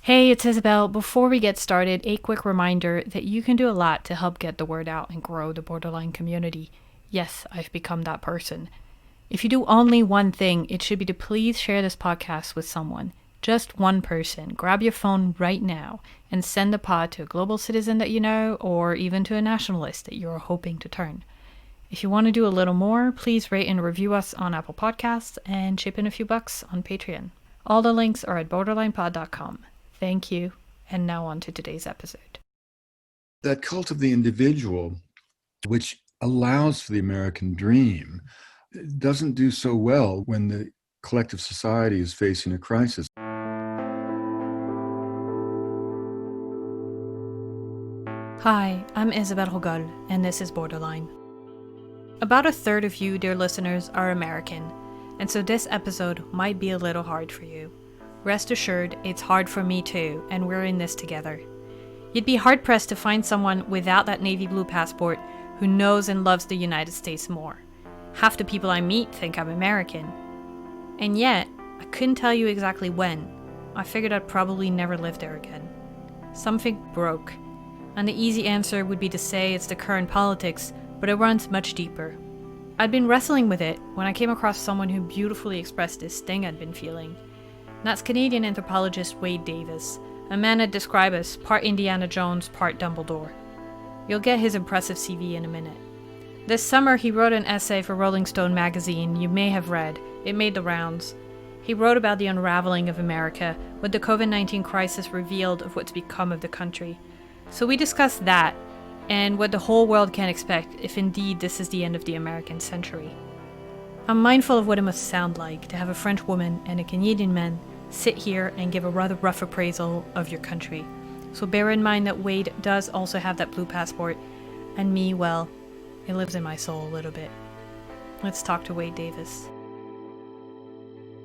Hey, it's Isabel. Before we get started, a quick reminder that you can do a lot to help get the word out and grow the borderline community. Yes, I've become that person. If you do only one thing, it should be to please share this podcast with someone. Just one person. Grab your phone right now and send the pod to a global citizen that you know, or even to a nationalist that you're hoping to turn. If you want to do a little more, please rate and review us on Apple Podcasts and chip in a few bucks on Patreon. All the links are at borderlinepod.com. Thank you, and now on to today's episode. That cult of the individual, which allows for the American dream, doesn't do so well when the collective society is facing a crisis. Hi, I'm Isabel Hogol, and this is Borderline. About a third of you, dear listeners, are American, and so this episode might be a little hard for you. Rest assured, it's hard for me too, and we're in this together. You'd be hard-pressed to find someone without that navy blue passport who knows and loves the United States more. Half the people I meet think I'm American. And yet, I couldn't tell you exactly when. I figured I'd probably never live there again. Something broke. And the easy answer would be to say it's the current politics, but it runs much deeper. I'd been wrestling with it when I came across someone who beautifully expressed this thing I'd been feeling. And that's Canadian anthropologist Wade Davis, a man I'd describe as part Indiana Jones, part Dumbledore. You'll get his impressive CV in a minute. This summer, he wrote an essay for Rolling Stone magazine you may have read. It made the rounds. He wrote about the unraveling of America, what the COVID-19 crisis revealed of what's become of the country. So we discussed that, and what the whole world can expect if indeed this is the end of the American century. I'm mindful of what it must sound like to have a French woman and a Canadian man sit here and give a rather rough appraisal of your country. So bear in mind that Wade does also have that blue passport, and me, well, it lives in my soul a little bit. Let's talk to Wade Davis.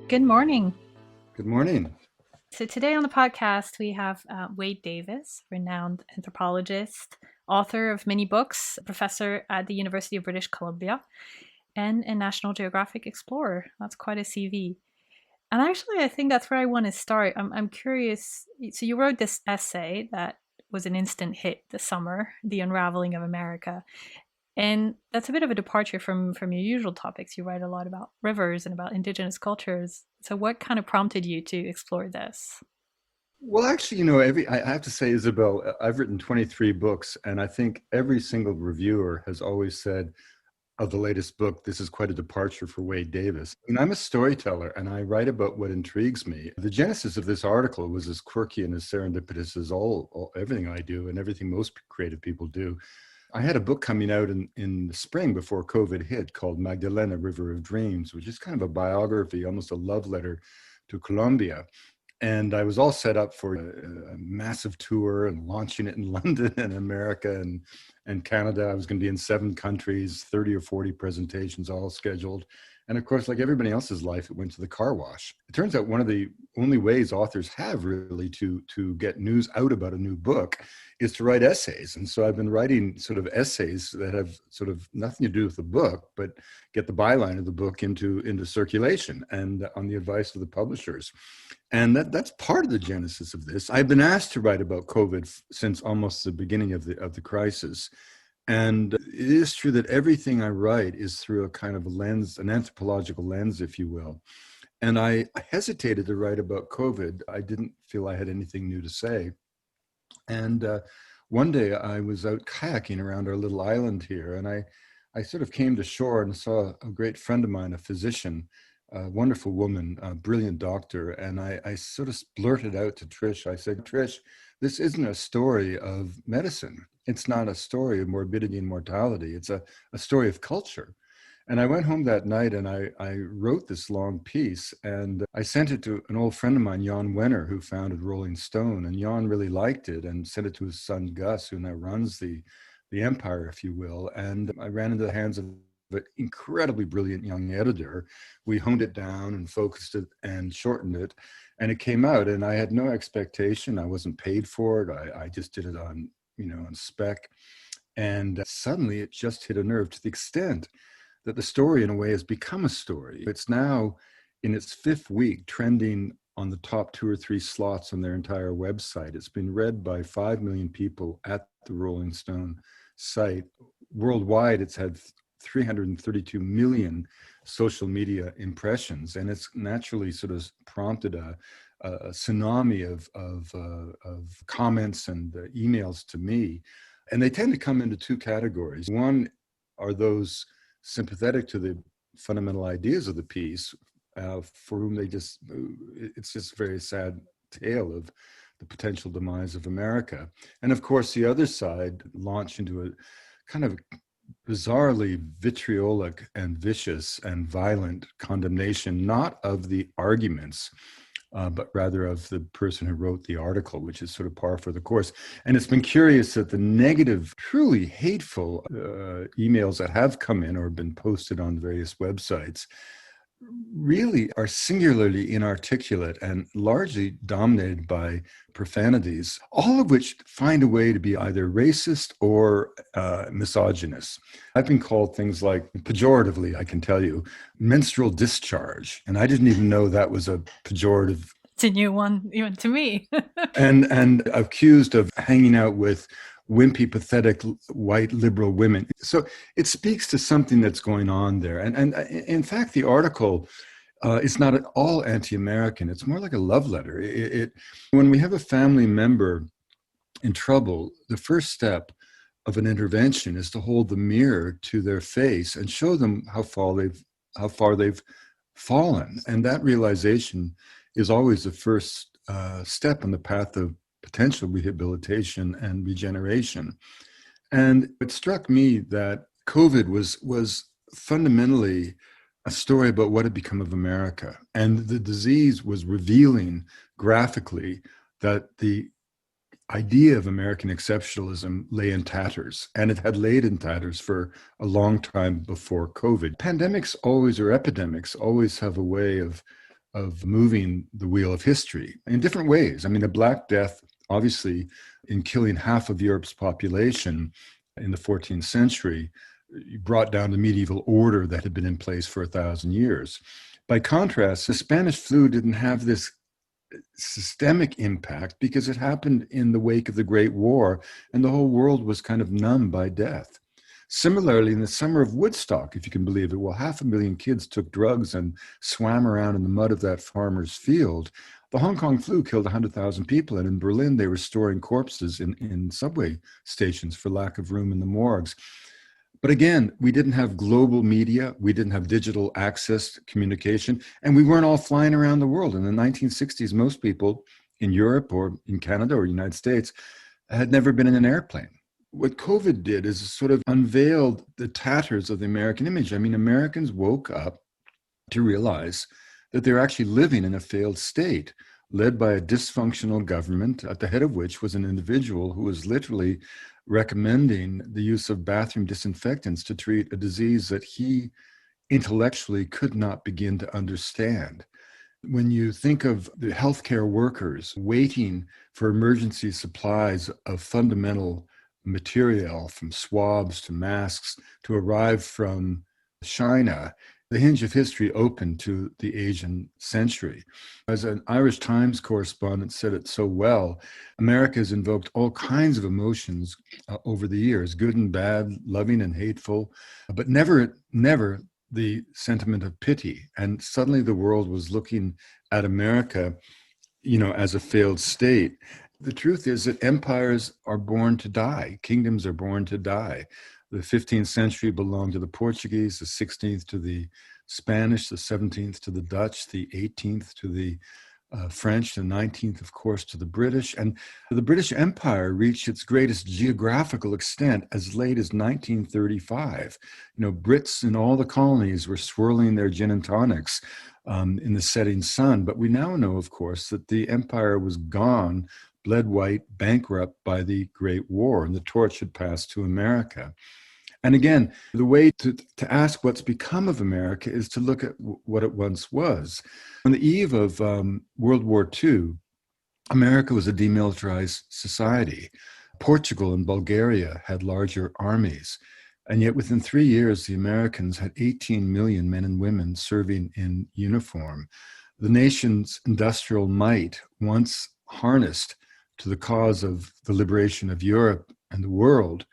Good morning. Good morning. So today on the podcast, we have Wade Davis, renowned anthropologist, author of many books, professor at the University of British Columbia, and a National Geographic explorer. That's quite a CV. And actually, I think that's where I want to start. I'm curious. So you wrote this essay that was an instant hit this summer, The Unraveling of America. And that's a bit of a departure from your usual topics. You write a lot about rivers and about indigenous cultures. So what kind of prompted you to explore this? Well, actually, I have to say, Isabel, I've written 23 books, and I think every single reviewer has always said of the latest book, this is quite a departure for Wade Davis. And I'm a storyteller, and I write about what intrigues me. The genesis of this article was as quirky and as serendipitous as everything I do and everything most creative people do. I had a book coming out in the spring before COVID hit called Magdalena, River of Dreams, which is kind of a biography, almost a love letter to Colombia. And I was all set up for a massive tour and launching it in London and America and Canada. I was going to be in 7 countries, 30 or 40 presentations all scheduled. And of course, like everybody else's life, it went to the car wash. It turns out one of the only ways authors have really to get news out about a new book is to write essays. And so I've been writing sort of essays that have sort of nothing to do with the book, but get the byline of the book into circulation and on the advice of the publishers. And that's part of the genesis of this. I've been asked to write about COVID since almost the beginning of the crisis. And it is true that everything I write is through a kind of a lens, an anthropological lens, if you will. And I hesitated to write about COVID. I didn't feel I had anything new to say. And one day I was out kayaking around our little island here, and I sort of came to shore and saw a great friend of mine, a physician, a wonderful woman, a brilliant doctor. And I sort of blurted out to Trish, I said, Trish, this isn't a story of medicine. It's not a story of morbidity and mortality. It's a story of culture. And I went home that night and I wrote this long piece and I sent it to an old friend of mine, Jan Wenner, who founded Rolling Stone. And Jan really liked it and sent it to his son, Gus, who now runs the empire, if you will. And I ran into the hands of an incredibly brilliant young editor. We honed it down and focused it and shortened it. And it came out and I had no expectation. I wasn't paid for it. I just did it on spec. And suddenly it just hit a nerve to the extent that the story in a way has become a story. It's now in its 5th week trending on the top 2 or 3 slots on their entire website. It's been read by 5 million people at the Rolling Stone site. Worldwide, it's had 332 million social media impressions, and it's naturally sort of prompted a tsunami of comments and emails to me. And they tend to come into 2 categories. One are those sympathetic to the fundamental ideas of the piece, for whom it's just a very sad tale of the potential demise of America. And of course, the other side launch into a kind of bizarrely vitriolic and vicious and violent condemnation, not of the arguments, but rather of the person who wrote the article, which is sort of par for the course. And it's been curious that the negative, truly hateful emails that have come in or been posted on various websites really are singularly inarticulate and largely dominated by profanities, all of which find a way to be either racist or misogynist. I've been called things like, pejoratively, I can tell you, menstrual discharge. And I didn't even know that was a pejorative. It's a new one, even to me. and accused of hanging out with wimpy, pathetic white liberal women. So it speaks to something that's going on there. And in fact, the article is not at all anti-American. It's more like a love letter. When we have a family member in trouble, the first step of an intervention is to hold the mirror to their face and show them how far they've fallen. And that realization is always the first step on the path of potential rehabilitation and regeneration. And it struck me that COVID was fundamentally a story about what had become of America. And the disease was revealing graphically that the idea of American exceptionalism lay in tatters, and it had laid in tatters for a long time before COVID. Pandemics or epidemics always have a way of moving the wheel of history in different ways. I mean, the Black Death, obviously, in killing half of Europe's population in the 14th century, brought down the medieval order that had been in place for 1,000 years. By contrast, the Spanish flu didn't have this systemic impact because it happened in the wake of the Great War, and the whole world was kind of numb by death. Similarly, in the summer of Woodstock, if you can believe it, 500,000 kids took drugs and swam around in the mud of that farmer's field. The Hong Kong flu killed 100,000 people, and in Berlin, they were storing corpses in subway stations for lack of room in the morgues. But again, we didn't have global media, we didn't have digital access to communication, and we weren't all flying around the world. In the 1960s, most people in Europe or in Canada or United States had never been in an airplane. What COVID did is sort of unveiled the tatters of the American image. I mean, Americans woke up to realize that they're actually living in a failed state, led by a dysfunctional government, at the head of which was an individual who was literally recommending the use of bathroom disinfectants to treat a disease that he intellectually could not begin to understand. When you think of the healthcare workers waiting for emergency supplies of fundamental material, from swabs to masks, to arrive from China, the hinge of history opened to the Asian century. As an Irish Times correspondent said it so well, America has invoked all kinds of emotions over the years, good and bad, loving and hateful, but never the sentiment of pity. And suddenly the world was looking at America, as a failed state. The truth is that empires are born to die. Kingdoms are born to die. The 15th century belonged to the Portuguese, the 16th to the Spanish, the 17th to the Dutch, the 18th to the French, the 19th, of course, to the British. And the British Empire reached its greatest geographical extent as late as 1935. Brits in all the colonies were swirling their gin and tonics in the setting sun. But we now know, of course, that the empire was gone, bled white, bankrupt by the Great War, and the torch had passed to America. And again, the way to ask what's become of America is to look at what it once was. On the eve of World War II, America was a demilitarized society. Portugal and Bulgaria had larger armies. And yet within 3 years, the Americans had 18 million men and women serving in uniform. The nation's industrial might, once harnessed to the cause of the liberation of Europe and the world,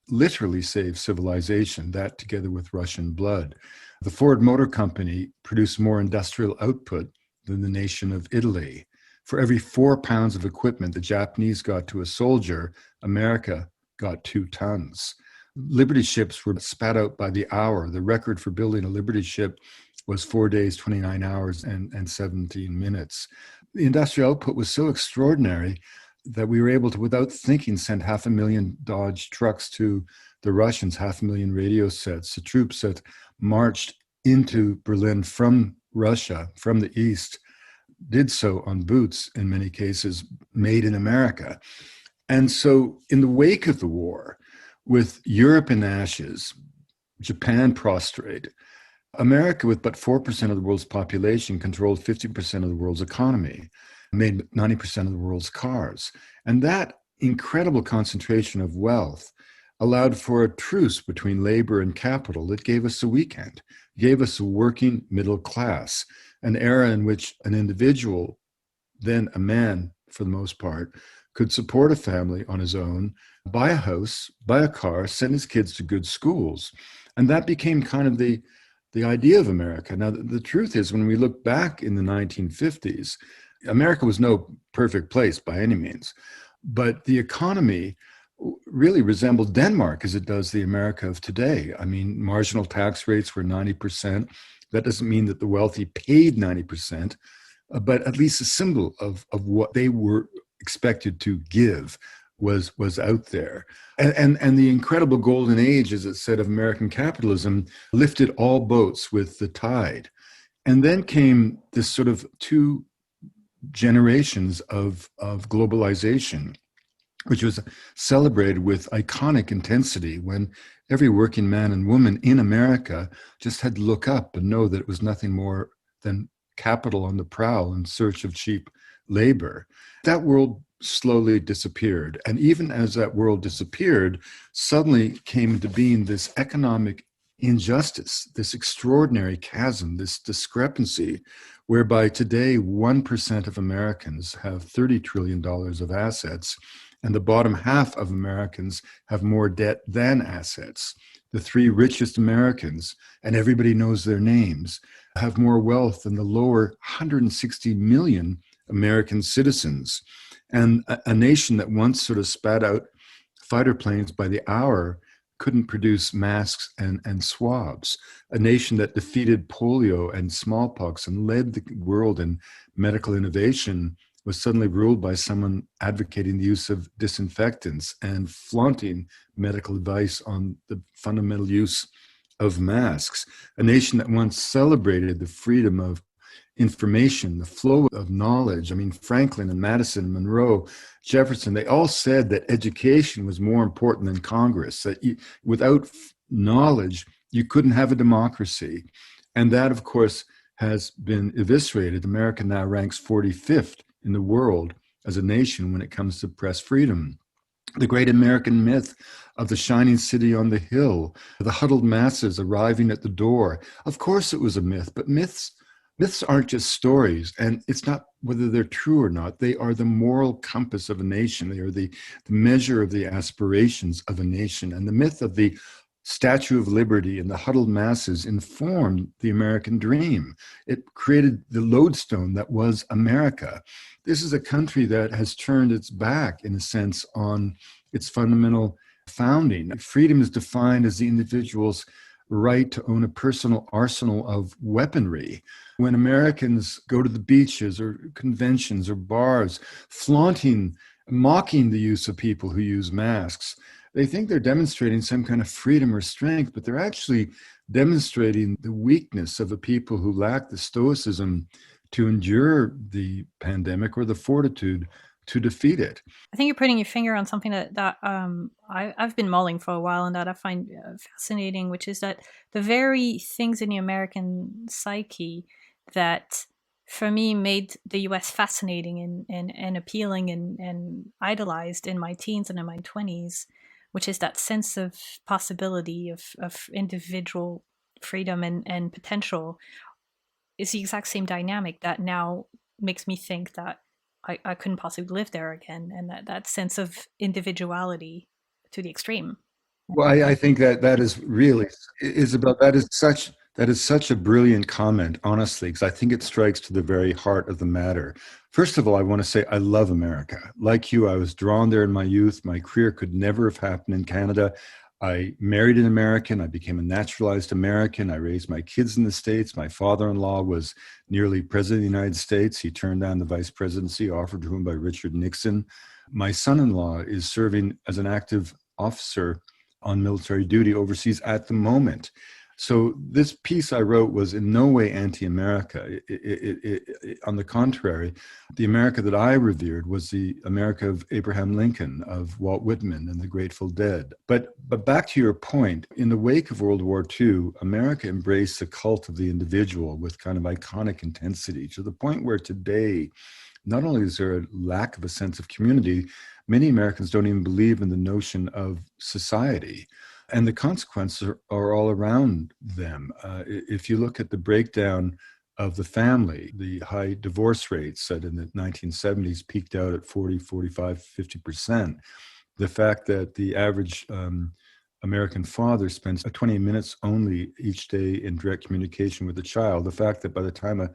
literally saved civilization, that together with Russian blood. The Ford Motor Company produced more industrial output than the nation of Italy. For every 4 pounds of equipment the Japanese got to a soldier, America got 2 tons. Liberty ships were spat out by the hour. The record for building a Liberty ship was 4 days, 29 hours, and 17 minutes. The industrial output was so extraordinary that we were able to, without thinking, send 500,000 Dodge trucks to the Russians, 500,000 radio sets. The troops that marched into Berlin from Russia, from the East, did so on boots, in many cases, made in America. And so in the wake of the war, with Europe in ashes, Japan prostrate, America, with but 4% of the world's population, controlled 50% of the world's economy, made 90% of the world's cars. And that incredible concentration of wealth allowed for a truce between labor and capital that gave us a weekend, gave us a working middle class, an era in which an individual, then a man for the most part, could support a family on his own, buy a house, buy a car, send his kids to good schools. And that became kind of the idea of America. Now, the truth is, when we look back in the 1950s, America was no perfect place by any means, but the economy really resembled Denmark as it does the America of today. I mean, marginal tax rates were 90%. That doesn't mean that the wealthy paid 90%, but at least a symbol of what they were expected to give was out there. And the incredible golden age, as it said, of American capitalism lifted all boats with the tide. And then came this sort of 2 generations of globalization, which was celebrated with iconic intensity when every working man and woman in America just had to look up and know that it was nothing more than capital on the prowl in search of cheap labor. That world slowly disappeared. And even as that world disappeared, suddenly came into being this economic injustice, this extraordinary chasm, this discrepancy, whereby today 1% of Americans have $30 trillion of assets, and the bottom half of Americans have more debt than assets. The 3 richest Americans, and everybody knows their names, have more wealth than the lower 160 million American citizens. And a nation that once sort of spat out fighter planes by the hour couldn't produce masks and swabs. A nation that defeated polio and smallpox and led the world in medical innovation was suddenly ruled by someone advocating the use of disinfectants and flaunting medical advice on the fundamental use of masks. A nation that once celebrated the freedom of information, the flow of knowledge. I mean, Franklin and Madison, Monroe, Jefferson, they all said that education was more important than Congress, that without knowledge, you couldn't have a democracy. And that, of course, has been eviscerated. America now ranks 45th in the world as a nation when it comes to press freedom. The great American myth of the shining city on the hill, the huddled masses arriving at the door. Of course it was a myth, but myths aren't just stories, and it's not whether they're true or not. They are the moral compass of a nation. They are the measure of the aspirations of a nation. And the myth of the Statue of Liberty and the huddled masses informed the American dream. It created the lodestone that was America. This is a country that has turned its back, in a sense, on its fundamental founding. Freedom is defined as the individual's right to own a personal arsenal of weaponry. When Americans go to the beaches or conventions or bars, mocking the use of people who use masks, they think they're demonstrating some kind of freedom or strength, but they're actually demonstrating the weakness of a people who lack the stoicism to endure the pandemic or the fortitude to defeat it. I think you're putting your finger on something that I've been mulling for a while, and that I find fascinating, which is that the very things in the American psyche that, for me, made the US fascinating and appealing and idolized in my teens and in my 20s, which is that sense of possibility, of individual freedom and potential, it's the exact same dynamic that now makes me think that I couldn't possibly live there again, and that sense of individuality to the extreme. Well, I think that is really, Isabel, that is such a brilliant comment, honestly, because I think it strikes to the very heart of the matter. First of all, I want to say I love America. Like you, I was drawn there in my youth. My career could never have happened in Canada. I married an American. I became a naturalized American. I raised my kids in the States. My father-in-law was nearly president of the United States. He turned down the vice presidency offered to him by Richard Nixon. My son-in-law is serving as an active officer on military duty overseas at the moment. So this piece I wrote was in no way anti-America. On the contrary, the America that I revered was the America of Abraham Lincoln, of Walt Whitman and the Grateful Dead. But back to your point, in the wake of World War II, America embraced the cult of the individual with kind of iconic intensity, to the point where today, not only is there a lack of a sense of community, many Americans don't even believe in the notion of society. And the consequences are all around them. If you look at the breakdown of the family, the high divorce rates that in the 1970s peaked out at 40, 45, 50%, the fact that the average American father spends 20 minutes only each day in direct communication with the child, the fact that by the time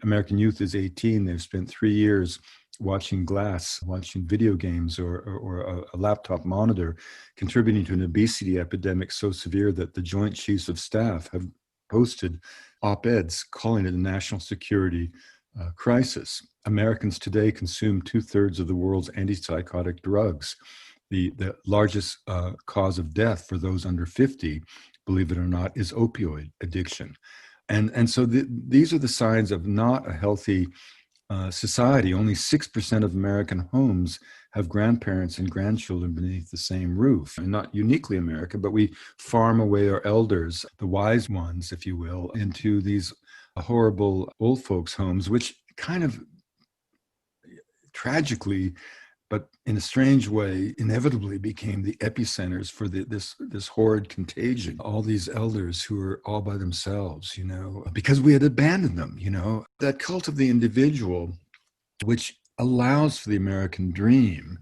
American youth is 18, they've spent 3 years watching glass, watching video games or a laptop monitor, contributing to an obesity epidemic so severe that the Joint Chiefs of Staff have posted op-eds calling it a national security crisis. Americans today consume 2/3 of the world's antipsychotic drugs. The largest cause of death for those under 50, believe it or not, is opioid addiction. And so these are the signs of not a healthy society. Only 6% of American homes have grandparents and grandchildren beneath the same roof. And not uniquely America, but we farm away our elders, the wise ones, if you will, into these horrible old folks' homes, which kind of tragically, but in a strange way, inevitably became the epicenters for this horrid contagion. All these elders who are all by themselves, because we had abandoned them, That cult of the individual, which allows for the American dream,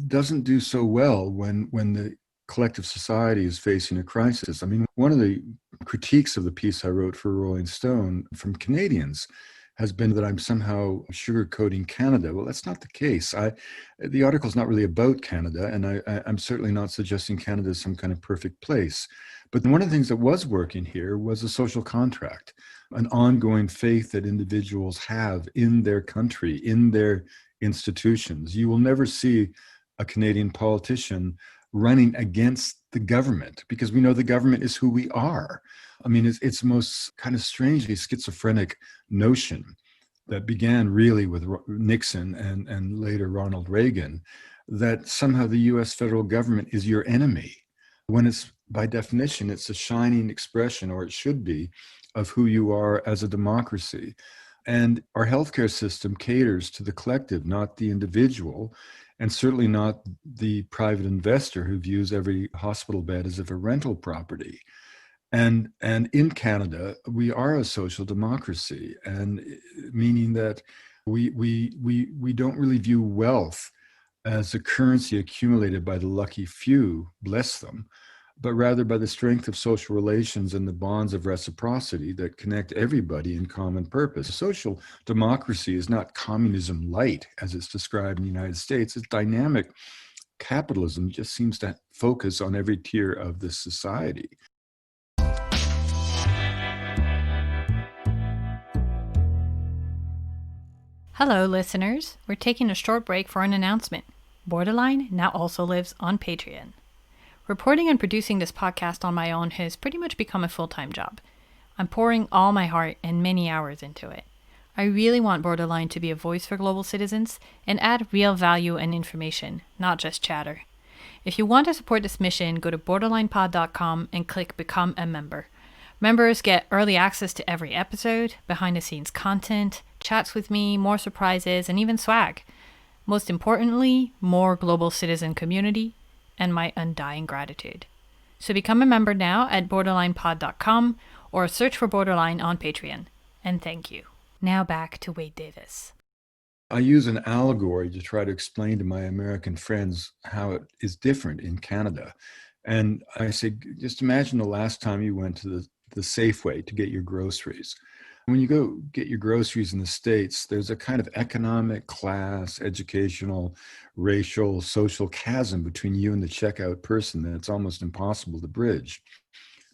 doesn't do so well when the collective society is facing a crisis. I mean, one of the critiques of the piece I wrote for Rolling Stone from Canadians has been that I'm somehow sugarcoating Canada. Well, that's not the case. The article's not really about Canada, and I'm certainly not suggesting Canada is some kind of perfect place. But one of the things that was working here was a social contract, an ongoing faith that individuals have in their country, in their institutions. You will never see a Canadian politician running against the government because we know the government is who we are. I mean, it's the most kind of strangely schizophrenic notion that began really with Nixon and later Ronald Reagan, that somehow the US federal government is your enemy, when it's, by definition, it's a shining expression, or it should be, of who you are as a democracy. And our healthcare system caters to the collective, not the individual, and certainly not the private investor who views every hospital bed as if a rental property. And in Canada, we are a social democracy, and meaning that we don't really view wealth as a currency accumulated by the lucky few, bless them, but rather by the strength of social relations and the bonds of reciprocity that connect everybody in common purpose. Social democracy is not communism light, as it's described in the United States. It's dynamic capitalism, just seems to focus on every tier of this society. Hello, listeners. We're taking a short break for an announcement. Borderline now also lives on Patreon. Reporting and producing this podcast on my own has pretty much become a full-time job. I'm pouring all my heart and many hours into it. I really want Borderline to be a voice for global citizens and add real value and information, not just chatter. If you want to support this mission, go to borderlinepod.com and click Become a Member. Members get early access to every episode, behind-the-scenes content, chats with me, more surprises, and even swag. Most importantly, more global citizen community, and my undying gratitude. So become a member now at borderlinepod.com or search for Borderline on Patreon. And thank you. Now back to Wade Davis. I use an allegory to try to explain to my American friends how it is different in Canada. And I say, just imagine the last time you went to the Safeway to get your groceries. When you go get your groceries in the States, there's a kind of economic, class, educational, racial, social chasm between you and the checkout person that it's almost impossible to bridge.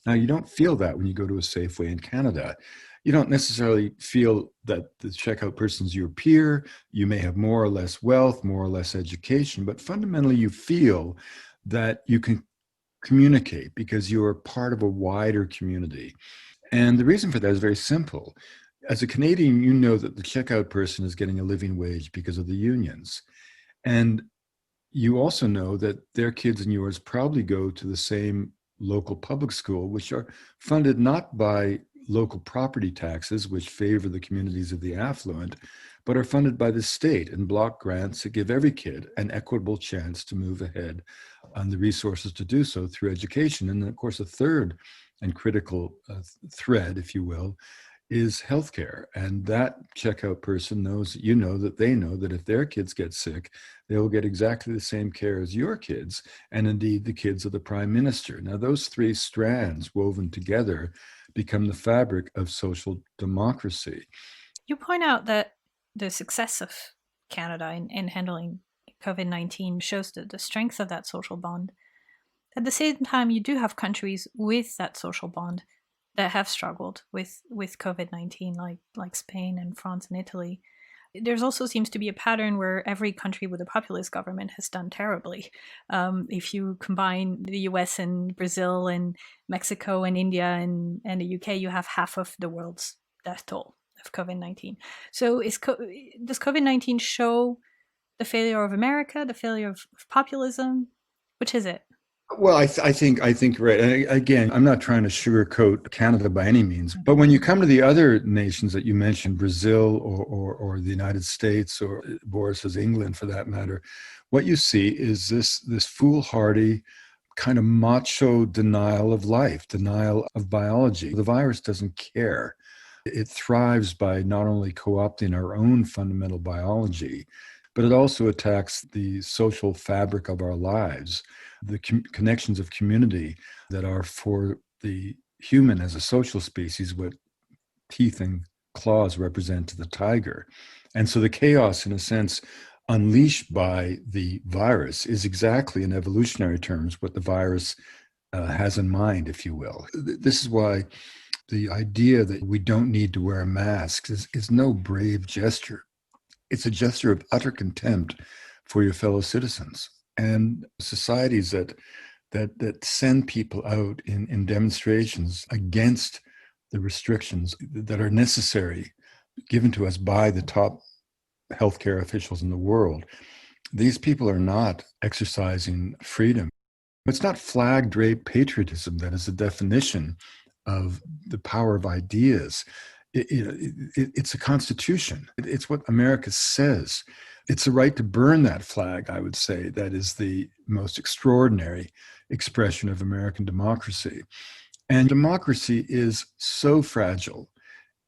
Now, you don't feel that when you go to a Safeway in Canada. You don't necessarily feel that the checkout person's your peer. You may have more or less wealth, more or less education, but fundamentally you feel that you can communicate because you are part of a wider community. And the reason for that is very simple. As a Canadian, you know that the checkout person is getting a living wage because of the unions. And you also know that their kids and yours probably go to the same local public school, which are funded not by local property taxes, which favor the communities of the affluent, but are funded by the state and block grants that give every kid an equitable chance to move ahead on the resources to do so through education. And then, of course, a third and critical thread, if you will, is healthcare. And that checkout person knows, you know, that they know that if their kids get sick, they will get exactly the same care as your kids, and indeed the kids of the prime minister. Now, those three strands woven together become the fabric of social democracy. You point out that the success of Canada in handling COVID-19 shows the strength of that social bond. At the same time, you do have countries with that social bond that have struggled with COVID-19, like Spain and France and Italy. There's also seems to be a pattern where every country with a populist government has done terribly. If you combine the US and Brazil and Mexico and India and the UK, you have half of the world's death toll of COVID-19. So does COVID-19 show the failure of America, the failure of populism? Which is it? Well, I think right. And again, I'm not trying to sugarcoat Canada by any means, but when you come to the other nations that you mentioned, Brazil or the United States, or Boris says England for that matter, what you see is this foolhardy kind of macho denial of life, denial of biology. The virus doesn't care. It thrives by not only co-opting our own fundamental biology, but it also attacks the social fabric of our lives, the connections of community that are for the human as a social species, what teeth and claws represent to the tiger. And so the chaos, in a sense, unleashed by the virus is exactly, in evolutionary terms, what the virus has in mind, if you will. This is why the idea that we don't need to wear masks is no brave gesture. It's a gesture of utter contempt for your fellow citizens. And societies that send people out in demonstrations against the restrictions that are necessary given to us by the top healthcare officials in the world, these people are not exercising freedom. It's not flag draped patriotism that is the definition of the power of ideas. It's a constitution. It's what America says. It's the right to burn that flag, I would say, that is the most extraordinary expression of American democracy. And democracy is so fragile.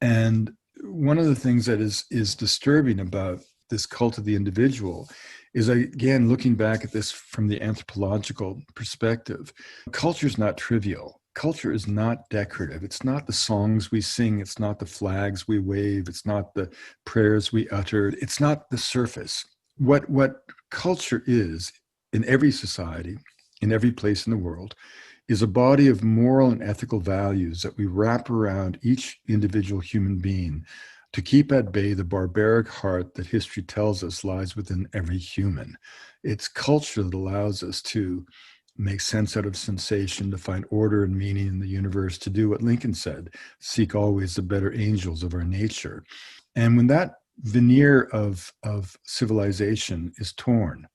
And one of the things that is disturbing about this cult of the individual is, again, looking back at this from the anthropological perspective, culture is not trivial. Culture is not decorative. It's not the songs we sing. It's not the flags we wave. It's not the prayers we utter. It's not the surface. What culture is in every society, in every place in the world, is a body of moral and ethical values that we wrap around each individual human being to keep at bay the barbaric heart that history tells us lies within every human. It's culture that allows us to make sense out of sensation, to find order and meaning in the universe, to do what Lincoln said, seek always the better angels of our nature. And when that veneer of civilization is torn,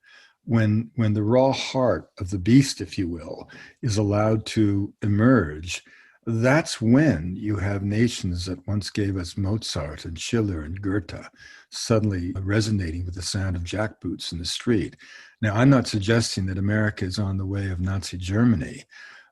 when the raw heart of the beast, if you will, is allowed to emerge, that's when you have nations that once gave us Mozart and Schiller and Goethe suddenly resonating with the sound of jackboots in the street. Now, I'm not suggesting that America is on the way of Nazi Germany,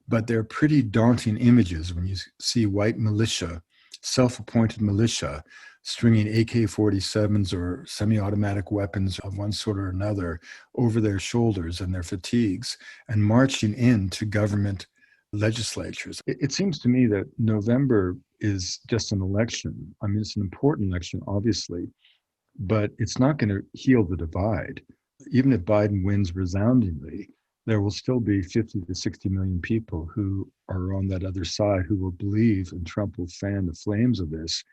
but they're pretty daunting images when you see white militia self-appointed militia stringing AK-47s or semi-automatic weapons of one sort or another over their shoulders and their fatigues and marching into government legislatures. It seems to me that November is just an election. I mean, it's an important election, obviously, but it's not going to heal the divide. Even if Biden wins resoundingly, there will still be 50 to 60 million people who are on that other side who will believe, and Trump will fan the flames of this,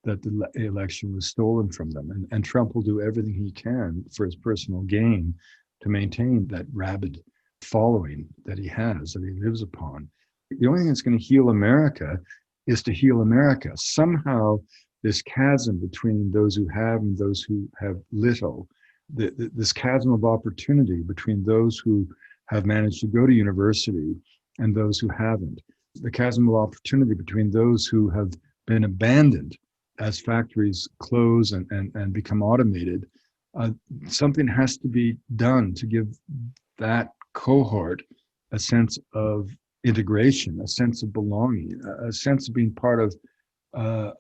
that the election was stolen from them. And Trump will do everything he can for his personal gain to maintain that rabid following that he has, that he lives upon. The only thing that's going to heal America is to heal America. Somehow, this chasm between those who have and those who have little, this chasm of opportunity between those who have managed to go to university and those who haven't, the chasm of opportunity between those who have been abandoned as factories close and become automated. Something has to be done to give that cohort a sense of integration, a sense of belonging, a sense of being part of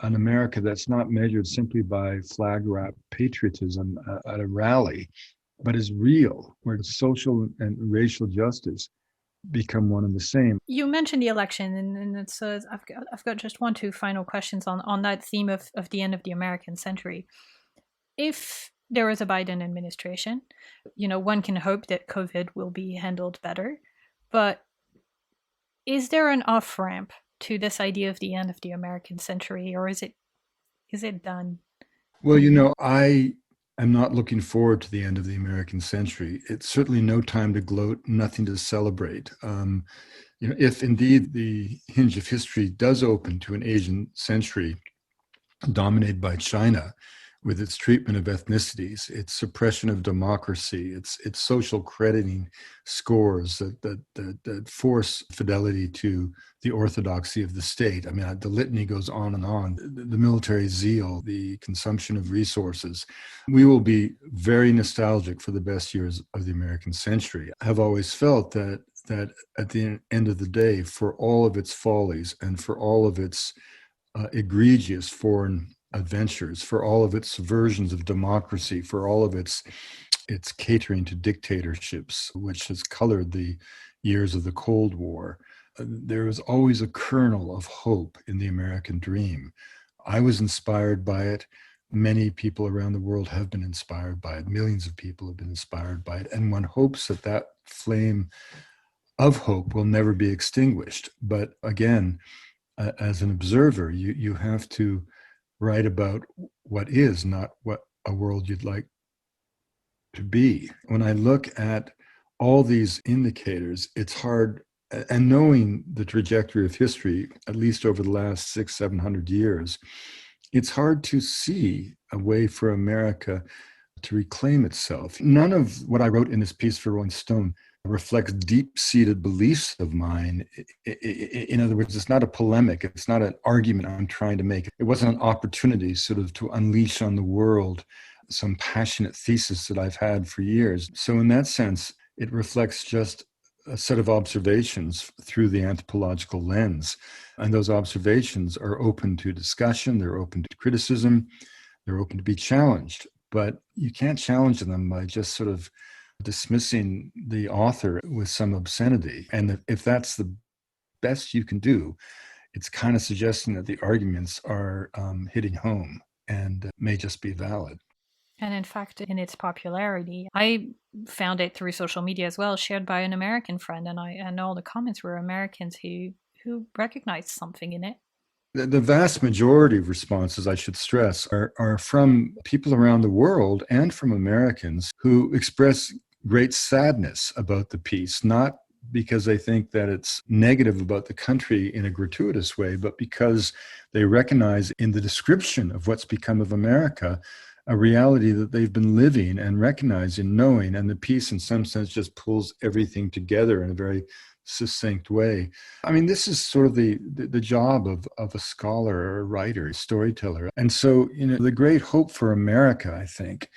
an America that's not measured simply by flag-wrapped patriotism at a rally, but is real, where social and racial justice become one and the same. You mentioned the election, and it's I've got just two final questions on that theme of the end of the American century. If there is a Biden administration, one can hope that COVID will be handled better, but is there an off ramp to this idea of the end of the American century, or is it done? Well, I am not looking forward to the end of the American century. It's certainly no time to gloat, nothing to celebrate. If indeed the hinge of history does open to an Asian century dominated by China, with its treatment of ethnicities, its suppression of democracy, its social crediting scores that force fidelity to the orthodoxy of the state. I mean, the litany goes on and on. The military zeal, the consumption of resources. We will be very nostalgic for the best years of the American century. I have always felt that at the end of the day, for all of its follies and for all of its egregious foreign adventures, for all of its subversions of democracy, for all of its catering to dictatorships, which has colored the years of the Cold War, there is always a kernel of hope in the American dream. I was inspired by it. Many people around the world have been inspired by it. Millions of people have been inspired by it. And one hopes that flame of hope will never be extinguished. But again, as an observer, you have to write about what is, not what a world you'd like to be. When I look at all these indicators, it's hard, and knowing the trajectory of history, at least over the last 600-700 years, it's hard to see a way for America to reclaim itself. None of what I wrote in this piece for Rolling Stone reflects deep-seated beliefs of mine. In other words, it's not a polemic. It's not an argument I'm trying to make. It wasn't an opportunity sort of to unleash on the world some passionate thesis that I've had for years. So in that sense, it reflects just a set of observations through the anthropological lens. And those observations are open to discussion. They're open to criticism. They're open to be challenged. But you can't challenge them by just sort of dismissing the author with some obscenity. And if that's the best you can do, it's kind of suggesting that the arguments are hitting home and may just be valid. And in fact, in its popularity, I found it through social media as well, shared by an American friend, and all the comments were Americans who recognized something in it. The vast majority of responses, I should stress, are from people around the world and from Americans who express great sadness about the piece, not because they think that it's negative about the country in a gratuitous way, but because they recognize in the description of what's become of America a reality that they've been living and recognizing, knowing, and the piece in some sense just pulls everything together in a very succinct way. I mean, this is sort of the job of a scholar or a writer, a storyteller. And so, the great hope for America, I think,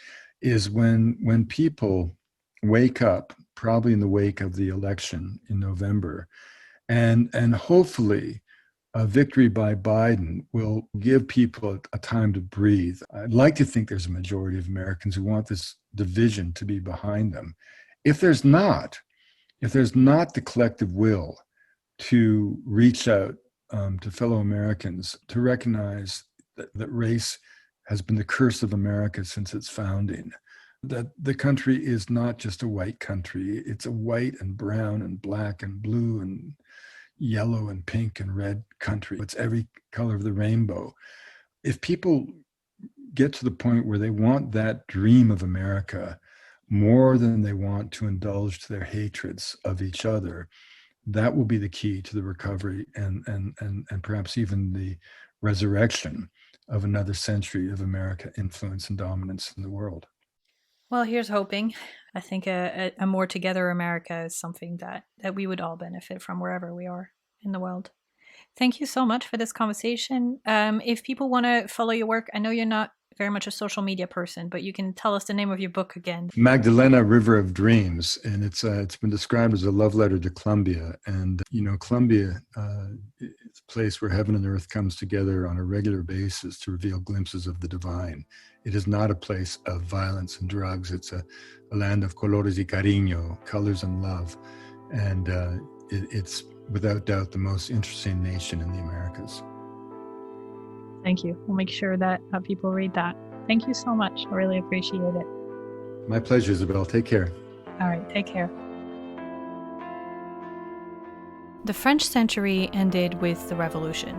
is when people wake up, probably in the wake of the election in November, and hopefully a victory by Biden will give people a time to breathe. I'd like to think there's a majority of Americans who want this division to be behind them. If there's not the collective will to reach out to fellow Americans, to recognize that race has been the curse of America since its founding, that the country is not just a white country, it's a white and brown and black and blue and yellow and pink and red country. It's every color of the rainbow. If people get to the point where they want that dream of America more than they want to indulge to their hatreds of each other, that will be the key to the recovery and perhaps even the resurrection of another century of America influence and dominance in the world. Well, here's hoping. I think a more together America is something that we would all benefit from wherever we are in the world. Thank you so much for this conversation. If people want to follow your work, I know you're not very much a social media person, but you can tell us the name of your book again. Magdalena, River of Dreams, and it's been described as a love letter to Colombia. And Colombia is a place where heaven and earth comes together on a regular basis to reveal glimpses of the divine. It is not a place of violence and drugs. It's a land of colores y cariño, colors and love, and it's without doubt the most interesting nation in the Americas. Thank you. We'll make sure that people read that. Thank you so much. I really appreciate it. My pleasure, Isabel. Take care. All right, take care. The French century ended with the Revolution,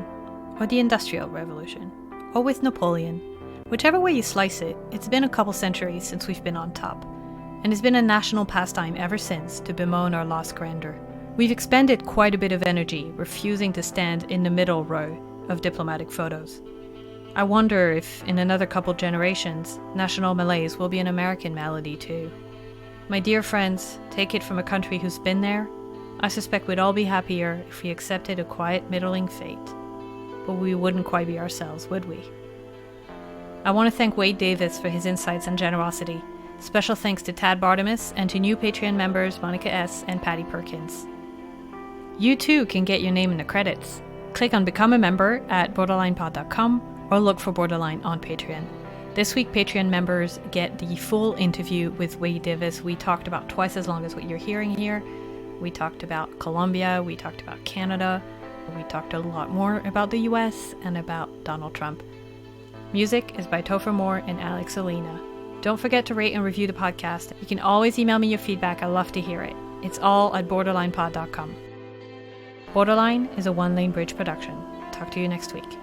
or the Industrial Revolution, or with Napoleon. Whichever way you slice it, it's been a couple centuries since we've been on top, and it's been a national pastime ever since to bemoan our lost grandeur. We've expended quite a bit of energy refusing to stand in the middle row of diplomatic photos. I wonder if, in another couple generations, national malaise will be an American malady too. My dear friends, take it from a country who's been there. I suspect we'd all be happier if we accepted a quiet, middling fate. But we wouldn't quite be ourselves, would we? I want to thank Wade Davis for his insights and generosity. Special thanks to Tad Bartimus and to new Patreon members Monica S. and Patty Perkins. You too can get your name in the credits. Click on Become a Member at borderlinepod.com or look for Borderline on Patreon. This week, Patreon members get the full interview with Wade Davis. We talked about twice as long as what you're hearing here. We talked about Colombia, we talked about Canada, we talked a lot more about the US and about Donald Trump. Music is by Topher Moore and Alex Alina. Don't forget to rate and review the podcast. You can always email me your feedback. I love to hear it. It's all at borderlinepod.com. Borderline is a One Lane Bridge production. Talk to you next week.